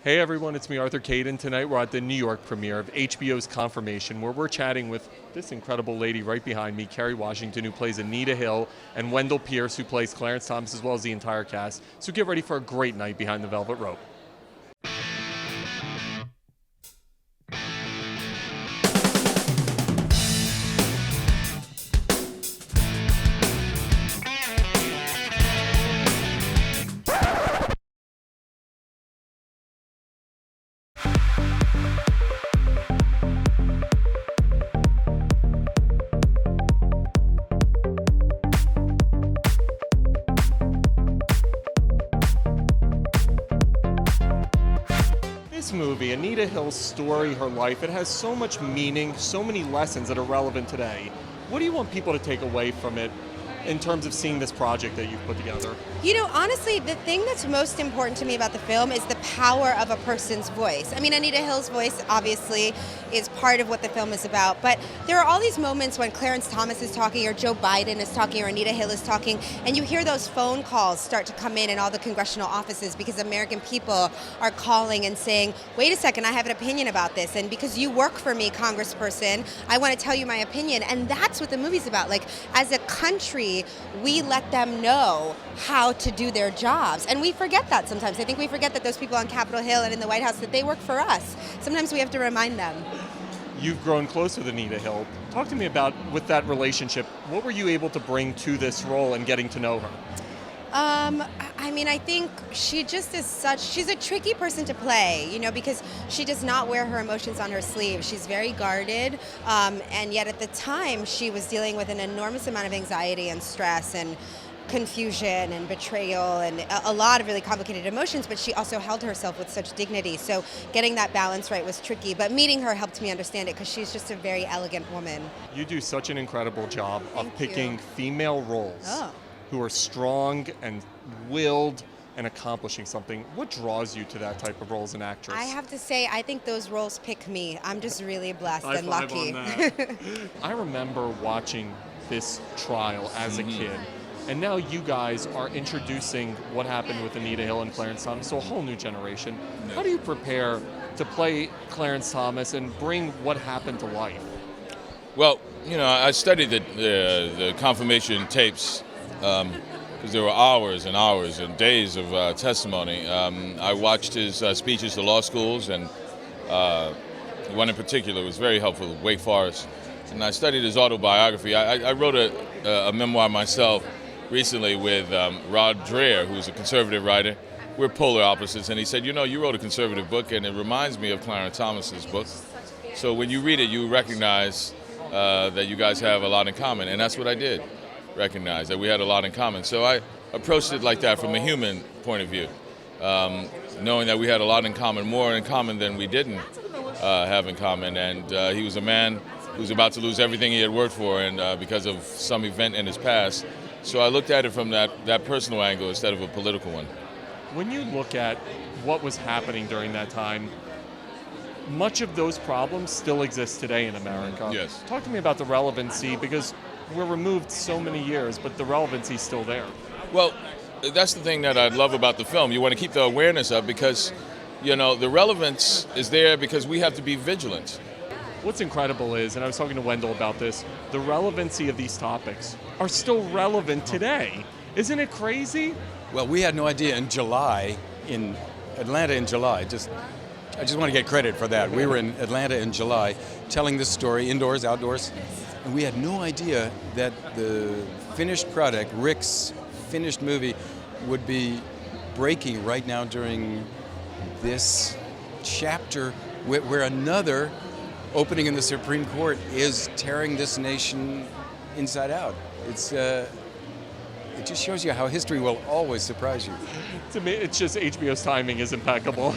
Hey everyone, it's me, Arthur Caden. Tonight we're at the New York premiere of HBO's Confirmation, where we're chatting with this incredible lady right behind me, Kerry Washington, who plays Anita Hill, and Wendell Pierce, who plays Clarence Thomas, as well as the entire cast. So get ready for a great night behind the velvet rope. This movie, Anita Hill's story, her life, it has so much meaning, so many lessons that are relevant today. What do you want people to take away from it in terms of seeing this project that you've put together? You know, honestly, the thing that's most important to me about the film is the power of a person's voice. I mean, Anita Hill's voice obviously is part of what the film is about, but there are all these moments when Clarence Thomas is talking, or Joe Biden is talking, or Anita Hill is talking, and you hear those phone calls start to come in all the congressional offices because American people are calling and saying, wait a second, I have an opinion about this, and because you work for me, congressperson, I want to tell you my opinion. And that's what the movie's about. Like, as a country, we let them know how to do their jobs. And we forget that sometimes. I think we forget that those people on Capitol Hill and in the White House, that they work for us. Sometimes we have to remind them. You've grown close with Anita Hill. Talk to me about, with that relationship, what were you able to bring to this role and getting to know her? I mean, I think she just is she's a tricky person to play, you know, because she does not wear her emotions on her sleeve. She's very guarded, and yet at the time she was dealing with an enormous amount of anxiety and stress and confusion and betrayal and a lot of really complicated emotions, but she also held herself with such dignity. So getting that balance right was tricky, but meeting her helped me understand it because she's just a very elegant woman. You do such an incredible job of picking female roles who are strong and willed and accomplishing something. What draws you to that type of role as an actress? I have to say, I think those roles pick me. I'm just really blessed and High five lucky. on that. I remember watching this trial as a kid, and now you guys are introducing what happened with Anita Hill and Clarence Thomas to a whole new generation. How do you prepare to play Clarence Thomas and bring what happened to life? Well, you know, I studied the confirmation tapes because there were hours and hours and days of testimony. I watched his speeches to law schools, and one in particular was very helpful, Wake Forest. And I studied his autobiography. I wrote a memoir myself recently with Rod Dreher, who's a conservative writer. We're polar opposites, and he said, you know, you wrote a conservative book, and it reminds me of Clarence Thomas's book. So when you read it, you recognize that you guys have a lot in common, and that's what I did. Recognize that we had a lot in common. So I approached it like that from a human point of view, knowing that we had a lot in common, more in common than we didn't have in common. And he was a man who was about to lose everything he had worked for, and because of some event in his past. So I looked at it from that personal angle instead of a political one. When you look at what was happening during that time, much of those problems still exist today in America. Yes. Talk to me about the relevancy, because we're removed so many years, but the relevancy is still there. Well, that's the thing that I love about the film. You want to keep the awareness up because, you know, the relevance is there because we have to be vigilant. What's incredible is, and I was talking to Wendell about this, the relevancy of these topics are still relevant today. Isn't it crazy? Well, we had no idea in July, in Atlanta in July. I just want to get credit for that. We were in Atlanta in July telling this story, indoors, outdoors, and we had no idea that the finished product, Rick's finished movie, would be breaking right now during this chapter where another opening in the Supreme Court is tearing this nation inside out. It just shows you how history will always surprise you. To me, it's just HBO's timing is impeccable.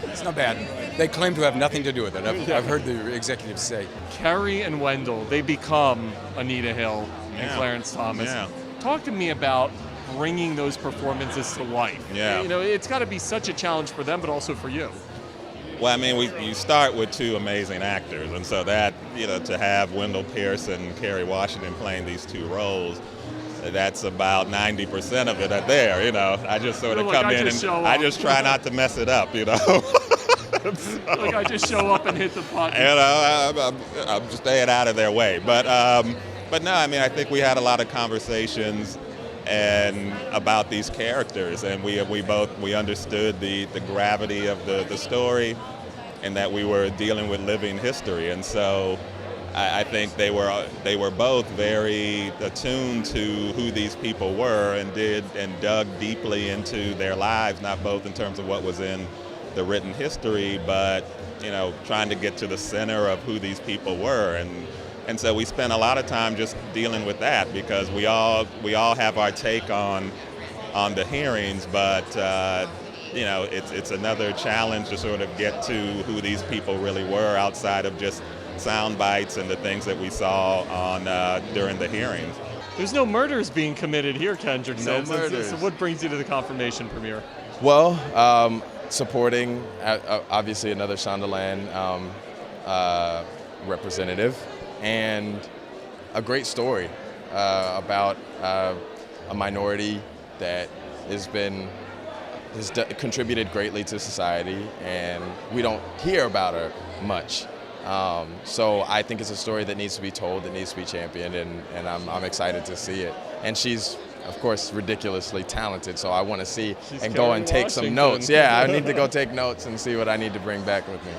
It's not bad. They claim to have nothing to do with it. I've heard the executives say. Kerry and Wendell, they become Anita Hill and Clarence Thomas. Yeah. Talk to me about bringing those performances to life. Yeah. You know, it's got to be such a challenge for them, but also for you. Well, I mean, you start with two amazing actors, and so that, you know, to have Wendell Pierce and Kerry Washington playing these two roles, that's about 90% of it are there, you know. I just sort of You're like, come I in just and show I up. just try not to mess it up, you know. Like I just show up and hit the button. You know, I'm just staying out of their way. But no, I mean, I think we had a lot of conversations and about these characters, and we understood the gravity of the story, and that we were dealing with living history, and so I think they were both very attuned to who these people were and dug deeply into their lives, not both in terms of what was in the written history, but you know, trying to get to the center of who these people were, and so we spent a lot of time just dealing with that, because we all have our take on the hearings, but you know, it's another challenge to sort of get to who these people really were outside of just sound bites and the things that we saw on during the hearings. There's no murders being committed here, Kendrick says. murders. So what brings you to the confirmation premiere? Well, supporting obviously another Shondaland representative, and a great story about a minority that has contributed greatly to society, and we don't hear about her much. So I think it's a story that needs to be told, that needs to be championed, and I'm excited to see it. And she's, of course, ridiculously talented, so I want to see She's and go Kerry and take some Washington. notes. Yeah, I need to go take notes and see what I need to bring back with me.